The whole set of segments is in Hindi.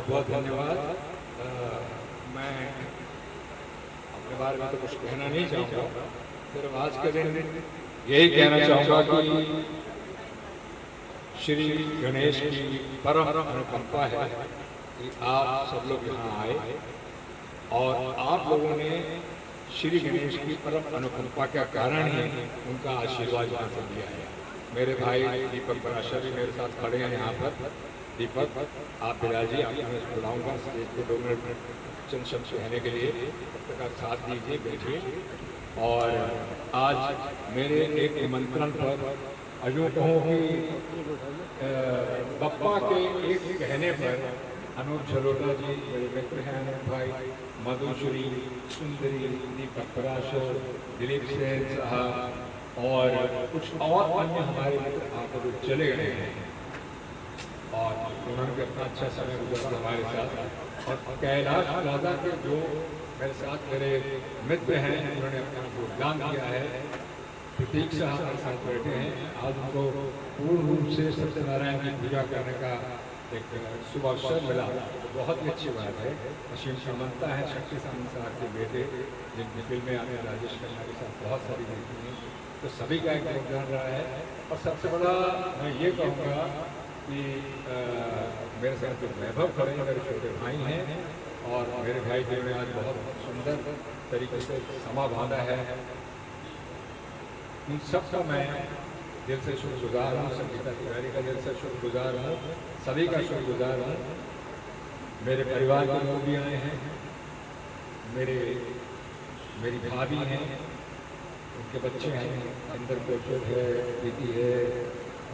बहुत धन्यवाद। मैं अपने बारे में तो कुछ कहना नहीं चाहूँगा, सिर्फ आज के दिन यही कहना चाहूँगा कि श्री गणेश की परम अनुकंपा है कि आप सब लोग यहाँ आए और आप लोगों ने श्री गणेश की परम अनुकंपा का कारण ही उनका आशीर्वाद यहाँ से लिया है। मेरे भाई दीपक पराशर भी मेरे साथ खड़े हैं यहाँ पर। दीपक, आप विराजिए, आप मैं बुलाऊँगा स्टेज पे 2 मिनट चंद शब्द कहने के लिए, तब तक आप साथ दीजिए, बैठिए। और आज मेरे एक निमंत्रण पर अजू कहूँ कि बप्पा के एक कहने पर अनूप झलोटा जी मेरे मित्र हैं, अनूप भाई, मधुश्री, सुंदरी, दीपक पराशर, दिलीप सेन साहब और कुछ और अन्य हमारे मित्र आकर चले गए हैं और उन्होंने भी अपना अच्छा समय गुजारा हमारे साथ। और कैलाश दादा के जो मेरे साथ मेरे मित्र हैं, उन्होंने अपना योगदान दिया है। प्रतीक साहब हमारे साथ बैठे हैं। आज उनको पूर्ण रूप से सत्यनारायण की पूजा करने का एक शुभ अवसर मिला, तो बहुत ही अच्छी बात है। असीम समन्ता है शक्ति सामंत साहब के बेटे, जिनकी फिल्में आपने राजेश खन्ना के साथ बहुत सारी देखी हैं, तो सभी का एक योगदान रहा है। और सबसे बड़ा मैं ये कहूँगा कि मेरे साथ जो वैभव खड़े हैं मेरे छोटे भाई हैं और मेरे भाई जो ने आज बहुत सुंदर तरीके से समा बांधा है, उन सब का मैं दिल से शुक्रगुजार हूँ। संगीता तिवारी का दिल से शुक्रगुजार हूँ, सभी का शुक्रगुजार हूँ। मेरे परिवार के लोग भी आए हैं, मेरी भाभी हैं, उनके बच्चे हैं, अंदर कोचर है, दीदी है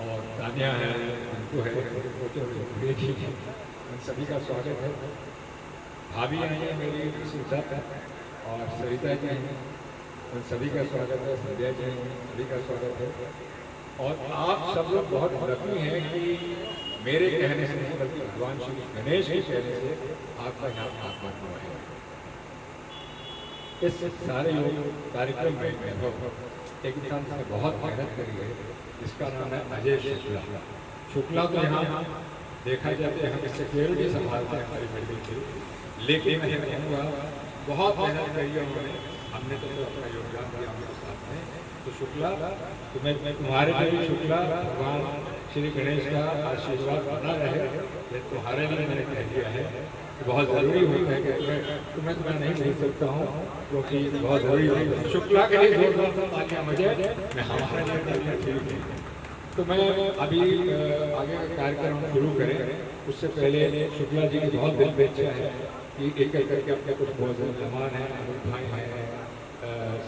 और तानिया है, उनको है, बेटी है, उन सभी का स्वागत है। भाभी आई है मेरी सुधा और सरिता जी हैं, उन सभी का स्वागत है। संध्या जी हैं, सभी का स्वागत है। और आप सब लोग बहुत लकी हैं कि मेरे कहने से नहीं बल्कि भगवान श्री गणेश के कहने से आपका यहाँ आगमन हुआ है। इस सारे कार्यक्रम में एक इंसान ने बहुत मेहनत करी है, जिसका नाम है अजय शुक्ला। शुक्ला तो यहाँ देखा जाए तो हम सिक्योरिटी संभालते हैं हमारी बिल्डिंग की, लेकिन मैं कहूँगा बहुत मेहनत करी है उन्होंने। हमने तो अपना योगदान दिया हमारे साथ में। तो शुक्ला, तो मैं तुम्हारे लिए भी शुक्ला, भगवान श्री गणेश का आशीर्वाद बना रहे। ये तुम्हारे लिए मैंने कह दिया है कि बहुत ज़रूरी होता है कि मैं तुम्हें नहीं भेज सकता हूँ, क्योंकि बहुत ज़रूरी होता है। शुक्ला के लिए जोरदार मुझे मैं हमारे लिए ठीक है। तो मैं अभी आगे का कार्यक्रम शुरू करें उससे पहले शुक्ला जी की बहुत दिल इच्छा है कि एक एक करके अपने कुछ बहुत मेहमान हैं, अमित भाई हैं,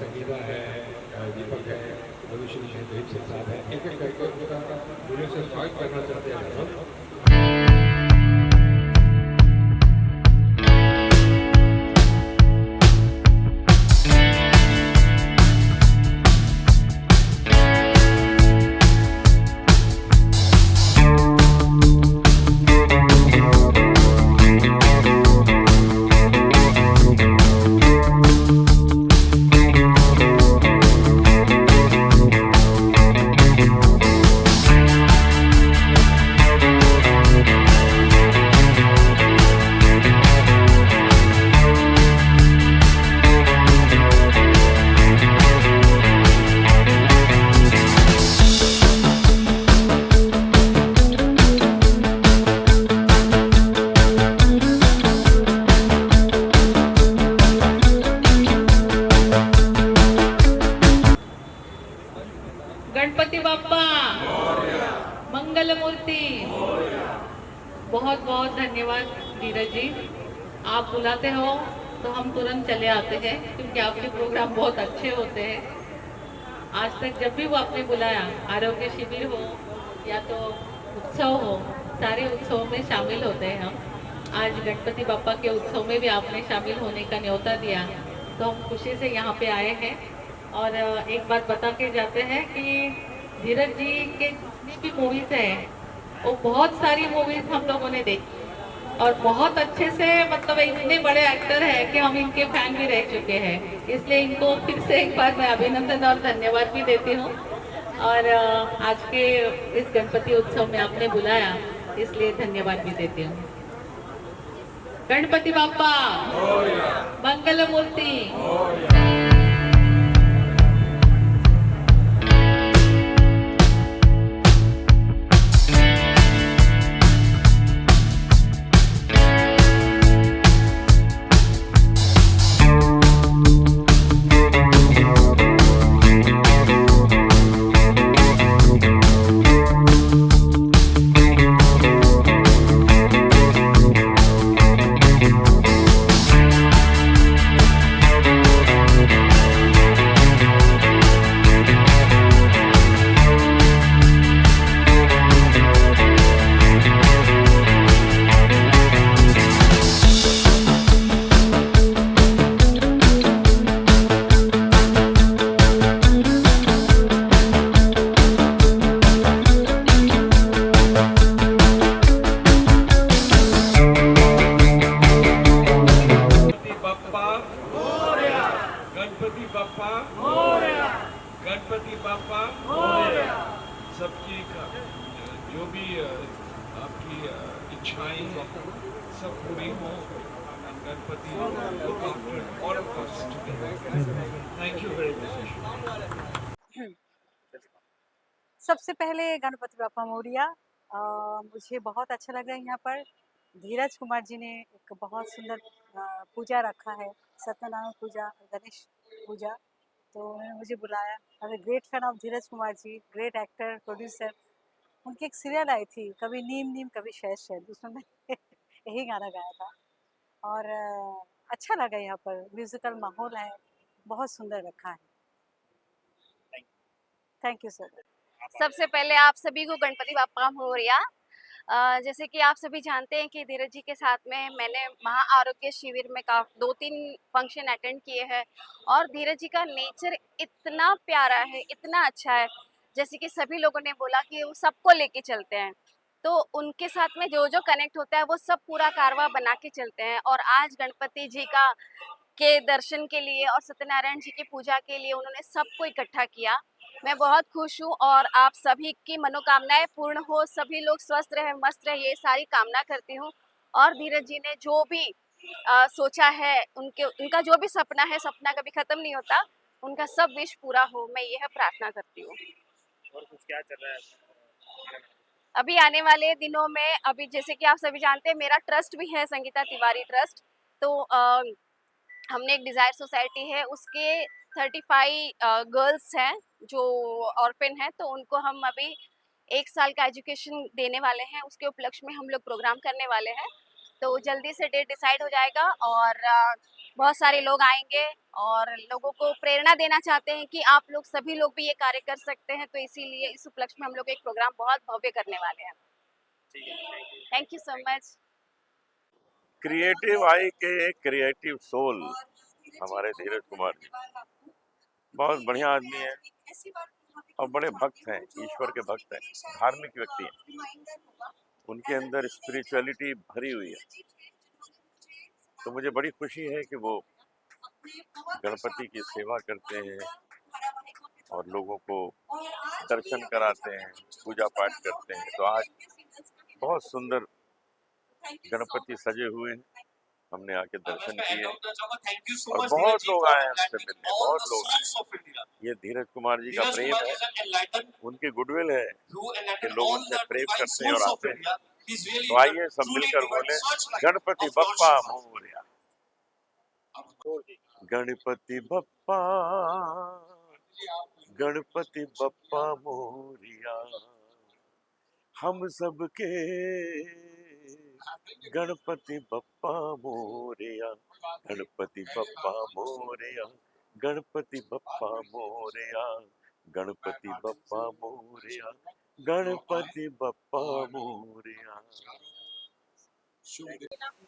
संगीता है, दीपक है, मधुश्री है, दिलीप सिंह साहब है, एक एक करके उनका दिलों से स्वागत करना चाहते हैं। गणपति बाप्पा मंगल मूर्ति। बहुत बहुत धन्यवाद धीरज जी, आप बुलाते हो तो हम तुरंत चले आते हैं, क्योंकि आपके प्रोग्राम बहुत अच्छे होते हैं। आज तक जब भी वो आपने बुलाया, आरोग्य शिविर हो या तो उत्सव हो, सारे उत्सवों में शामिल होते हैं हम। आज गणपति बाप्पा के उत्सव में भी आपने शामिल होने का न्योता दिया, तो हम खुशी से यहाँ पे आए हैं। और एक बात बता के जाते हैं कि धीरज जी के जितनी भी मूवीज हैं, वो बहुत सारी मूवीज हम लोगों ने देखी और बहुत अच्छे से, मतलब इतने बड़े एक्टर हैं कि हम इनके फैन भी रह चुके हैं। इसलिए इनको फिर से एक बार मैं अभिनंदन और धन्यवाद भी देती हूँ। और आज के इस गणपति उत्सव में आपने बुलाया, इसलिए धन्यवाद भी देती हूँ। गणपति बाप्पा मंगल मूर्ति। गणपति बप्पा गणपति बप्पा सबकी जो भी आपकी इच्छाएं सब पूरी हो। Ganpati look after all of us today. Thank you very much. सबसे पहले गणपति बाप्पा मोरिया। मुझे बहुत अच्छा लग रहा है यहाँ पर। धीरज कुमार जी ने एक बहुत सुंदर पूजा रखा है, सत्यनारायण पूजा, गणेश पूजा। तो उन्होंने मुझे बुलाया। I am great fan of Dheeraj Kumar ji, great actor, producer. उनकी एक सीरियल आई थी, कभी नीम नीम कभी शहद शहद, उसमें मैंने यही गाना गाया था। और अच्छा लगा यहाँ पर, म्यूजिकल माहौल है, बहुत सुंदर रखा है। Thank you sir. सबसे पहले आप सभी को गणपति बाप्पा मोरया। जैसे कि आप सभी जानते हैं कि धीरज जी के साथ में मैंने महा आरोग्य शिविर में 2-3 फंक्शन अटेंड किए हैं और धीरज जी का नेचर इतना प्यारा है, इतना अच्छा है। जैसे कि सभी लोगों ने बोला कि वो सबको लेके चलते हैं, तो उनके साथ में जो जो कनेक्ट होता है वो सब पूरा कारवा बना के चलते हैं। और आज गणपति जी का के दर्शन के लिए और सत्यनारायण जी की पूजा के लिए उन्होंने सबको इकट्ठा किया। मैं बहुत खुश हूँ और आप सभी की मनोकामनाएं पूर्ण हो, सभी लोग स्वस्थ रहे, मस्त रहे, ये सारी कामना करती हूँ। और धीरज जी ने जो भी सोचा है, उनका जो भी सपना है, सपना कभी खत्म नहीं होता, उनका सब विश पूरा हो, मैं यह प्रार्थना करती हूँ। और कुछ क्या चल रहा है अभी आने वाले दिनों में, अभी जैसे कि आप सभी जानते हैं मेरा ट्रस्ट भी है, संगीता तिवारी ट्रस्ट। तो हमने एक डिजायर सोसाइटी है, उसके 35 गर्ल्स हैं जो ऑर्फन हैं, तो उनको हम अभी 1 साल का एजुकेशन देने वाले हैं। उसके उपलक्ष्य में हम लोग प्रोग्राम करने वाले हैं, तो जल्दी से डेट डिसाइड हो जाएगा और बहुत सारे लोग आएंगे और लोगों को प्रेरणा देना चाहते हैं कि आप लोग सभी लोग भी ये कार्य कर सकते हैं। तो इसीलिए इस उपलक्ष्य में हम लोग एक प्रोग्राम बहुत भव्य करने वाले हैं। Thank you so much. Creative आई के क्रिएटिव सोल हमारे धीरज कुमार जी बहुत बढ़िया आदमी है और बड़े भक्त हैं, ईश्वर के भक्त हैं, धार्मिक व्यक्ति हैं। उनके अंदर स्पिरिचुअलिटी भरी हुई है। तो मुझे बड़ी खुशी है कि वो गणपति की सेवा करते हैं और लोगों को दर्शन कराते हैं, पूजा पाठ करते हैं। तो आज बहुत सुंदर गणपति सजे हुए हैं, हमने आके दर्शन किए और बहुत लोग आए हैं हमसे मिलने, बहुत लोग आए। ये धीरज कुमार जी का प्रेम है, उनकी गुडविल है कि लोग उनसे प्रेम करते हैं और आते हैं। तो आइए सब मिलकर बोले गणपति बप्पा मोरया। गणपति बप्पा, गणपति बप्पा मोरया, हम सबके गणपति बप्पा मोरया, गणपति बप्पा मोरया, गणपति बप्पा मोरया, गणपति बप्पा मोरया, गणपति बप्पा मोरया।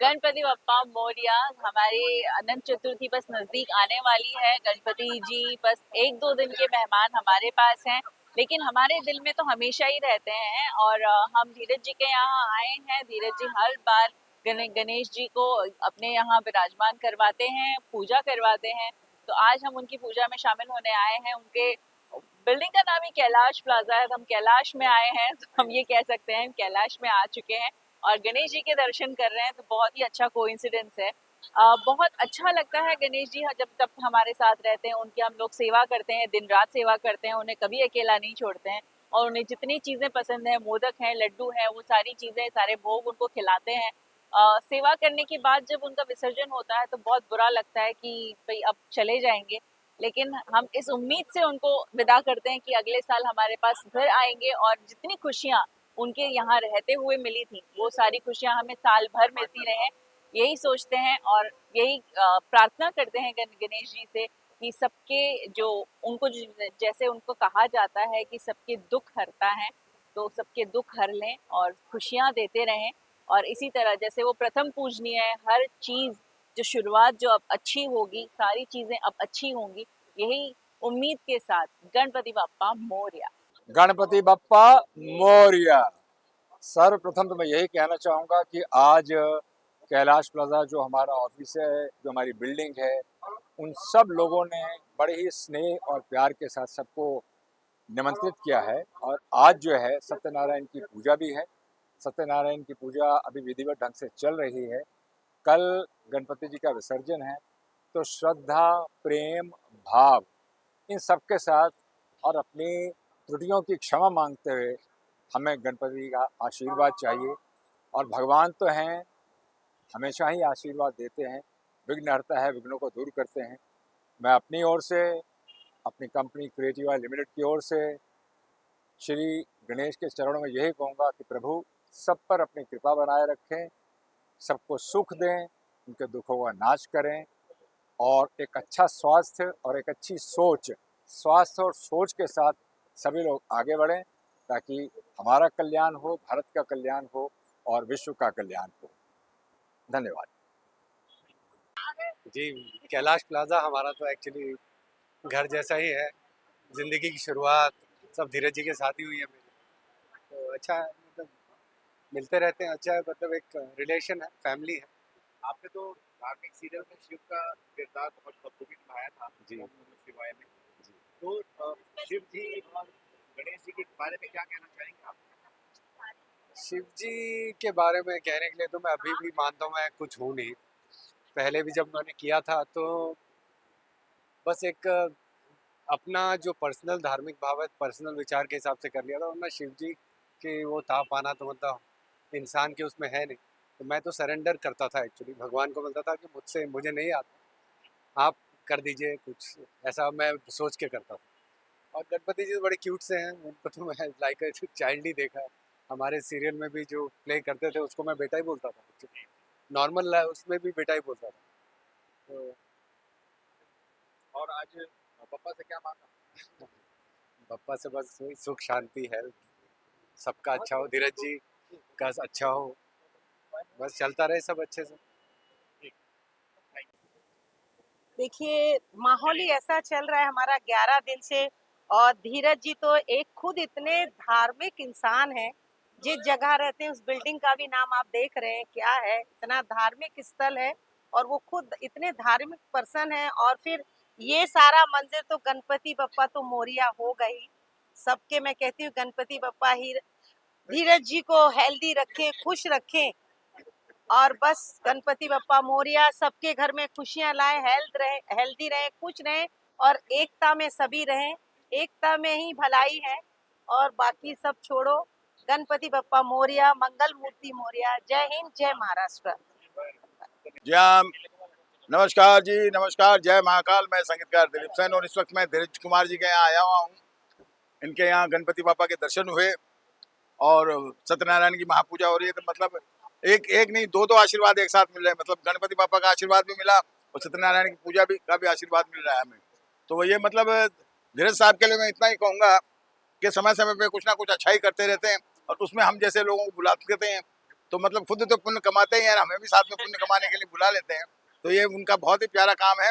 गणपति बप्पा मोरया। हमारे अनंत चतुर्थी बस नजदीक आने वाली है। गणपति जी बस 1-2 दिन के मेहमान हमारे पास हैं, लेकिन हमारे दिल में तो हमेशा ही रहते हैं। और हम धीरज जी के यहाँ आए हैं। धीरज जी हर बार गणेश जी को अपने यहाँ विराजमान करवाते हैं, पूजा करवाते हैं। तो आज हम उनकी पूजा में शामिल होने आए हैं। उनके बिल्डिंग का नाम ही कैलाश प्लाजा है, तो हम कैलाश में आए हैं, तो हम ये कह सकते हैं कैलाश में आ चुके हैं। और गणेश जी के दर्शन कर रहे हैं, तो बहुत ही अच्छा कोइंसिडेंस है। बहुत अच्छा लगता है गणेश जी जब तब हमारे साथ रहते हैं, उनकी हम लोग सेवा करते हैं, दिन रात सेवा करते हैं, उन्हें कभी अकेला नहीं छोड़ते हैं। और उन्हें जितनी चीज़ें पसंद हैं, मोदक हैं, लड्डू हैं, वो सारी चीज़ें, सारे भोग उनको खिलाते हैं। सेवा करने के बाद जब उनका विसर्जन होता है तो बहुत बुरा लगता है कि भाई अब चले जाएंगे, लेकिन हम इस उम्मीद से उनको विदा करते हैं कि अगले साल हमारे पास फिर आएंगे और जितनी खुशियाँ उनके यहाँ रहते हुए मिली थी, वो सारी खुशियाँ हमें साल भर मिलती रहें, यही सोचते हैं। और यही प्रार्थना करते हैं गणेश जी से कि सबके जो उनको जैसे उनको कहा जाता है कि सबके दुख हरता है, तो सबके दुख हर लें और खुशियाँ देते रहें। और इसी तरह जैसे वो प्रथम पूजनीय है, हर चीज़ जो शुरुआत जो अब अच्छी होगी, सारी चीज़ें अब अच्छी होंगी, यही उम्मीद के साथ गणपति बाप्पा मोरया। गणपति बप्पा मोरया। सर्वप्रथम तो मैं यही कहना चाहूँगा कि आज कैलाश प्लाजा जो हमारा ऑफिस है, जो हमारी बिल्डिंग है, उन सब लोगों ने बड़े ही स्नेह और प्यार के साथ सबको निमंत्रित किया है। और आज जो है सत्यनारायण की पूजा भी है। सत्यनारायण की पूजा अभी विधिवत ढंग से चल रही है। कल गणपति जी का विसर्जन है, तो श्रद्धा, प्रेम, भाव इन सब के साथ और अपनी त्रुटियों की क्षमा मांगते हुए हमें गणपति का आशीर्वाद चाहिए। और भगवान तो हैं, हमेशा ही आशीर्वाद देते हैं, विघ्नहर्ता है, विघ्नों को दूर करते हैं। मैं अपनी ओर से, अपनी कंपनी क्रिएटिव आई लिमिटेड की ओर से श्री गणेश के चरणों में यही कहूँगा कि प्रभु सब पर अपनी कृपा बनाए रखें, सबको सुख दें, उनके दुखों का नाश करें और एक अच्छा स्वास्थ्य और एक अच्छी सोच, स्वास्थ्य और सोच के साथ सभी लोग आगे बढ़ें, ताकि हमारा कल्याण हो, भारत का कल्याण हो और विश्व का कल्याण हो। धन्यवाद जी। कैलाश प्लाजा हमारा तो एक्चुअली घर जैसा ही है। ज़िंदगी की शुरुआत सब धीरज जी के साथ ही हुई है मेरी, तो अच्छा है, मतलब मिलते रहते हैं, अच्छा है, मतलब एक रिलेशन है, फैमिली है। आपने तो धार्मिक सीरियल में शिव का किरदार बहुत बखूबी निभाया था जी। ओम नमः शिवाय में। तो शिव जी और गणेश जी के बारे में क्या कहना चाहेंगे आप? शिव जी के बारे में कहने के लिए तो मैं अभी भी मानता हूँ मैं कुछ हूँ नहीं। पहले भी जब मैंने किया था तो बस एक अपना जो पर्सनल धार्मिक भाव है, पर्सनल विचार के हिसाब से कर लिया था, वरना शिव जी के वो था पाना तो मतलब इंसान के उसमें है नहीं। तो मैं तो सरेंडर करता था एक्चुअली, भगवान को बोलता था कि मुझे नहीं आता, आप कर दीजिए कुछ, ऐसा मैं सोच के करता था। और गणपति जी तो बड़े क्यूट से हैं, उनको तो मैं लाइक ए चाइल्ड ही देखा है। हमारे सीरियल में भी जो प्ले करते थे उसको मैं बेटा ही बोलता था, नॉर्मल उसमें भी बेटा ही बोलता था। तो और आज पप्पा से क्या मांगा? पप्पा से बस वही सुख शांति है, सबका अच्छा हो, धीरज जी का अच्छा हो, बस चलता रहे सब अच्छे से। देखिए माहौल ही ऐसा चल रहा है हमारा 11 दिन से। और धीरज जी तो एक खुद इतने धार्मिक इंसान हैं, जिस जगह रहते हैं उस बिल्डिंग का भी नाम आप देख रहे हैं क्या है, इतना धार्मिक स्थल है और वो खुद इतने धार्मिक पर्सन है। और फिर ये सारा मंदिर तो गणपति बप्पा तो मोरिया हो गई। सबके मैं कहती हूँ गणपति बप्पा ही धीरज जी को हेल्दी रखें, खुश रखें और बस गणपति बप्पा मोरिया सबके घर में खुशियां लाए, हेल्दी रहे, खुश रहे और एकता में सभी रहें। एकता में ही भलाई है और बाकी सब छोड़ो। गणपति बप्पा मोरिया, मंगल मूर्ति मोरिया। जय हिंद, जय महाराष्ट्र। जय नमस्कार जी, नमस्कार, जय महाकाल। मैं संगीतकार दिलीप सेन और इस वक्त मैं धीरज कुमार जी के यहाँ आया हुआ हूँ। इनके यहाँ गणपति बापा के दर्शन हुए और सत्यनारायण की महापूजा हो रही है। तो मतलब एक नहीं दो आशीर्वाद एक साथ मिल रहे हैं। मतलब गणपति बापा का आशीर्वाद भी मिला और सत्यनारायण की पूजा भी का भी आशीर्वाद मिल रहा है हमें। तो ये मतलब धीरज साहब के लिए मैं इतना ही कहूँगा कि समय समय पे कुछ ना कुछ अच्छाई करते रहते हैं और उसमें हम जैसे लोगों को बुलाते हैं। तो मतलब खुद तो पुण्य कमाते ही हैं, हमें भी साथ में पुण्य कमाने के लिए बुला लेते हैं। तो ये उनका बहुत ही प्यारा काम है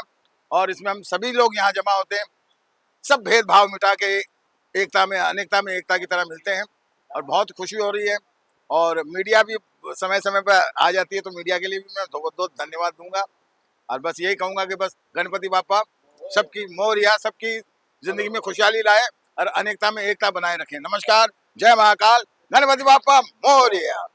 और इसमें हम सभी लोग यहाँ जमा होते हैं, सब भेदभाव मिटा के एकता में अनेकता में एकता की तरह मिलते हैं और बहुत खुशी हो रही है। और मीडिया भी समय समय पर आ जाती है, तो मीडिया के लिए भी मैं बहुत धन्यवाद दूंगा। और बस यही कहूँगा कि बस गणपति बापा सबकी मोरिया, सबकी जिंदगी में खुशहाली लाए और अनेकता में एकता बनाए रखें। नमस्कार, जय महाकाल, गणपति बापा मोरिया।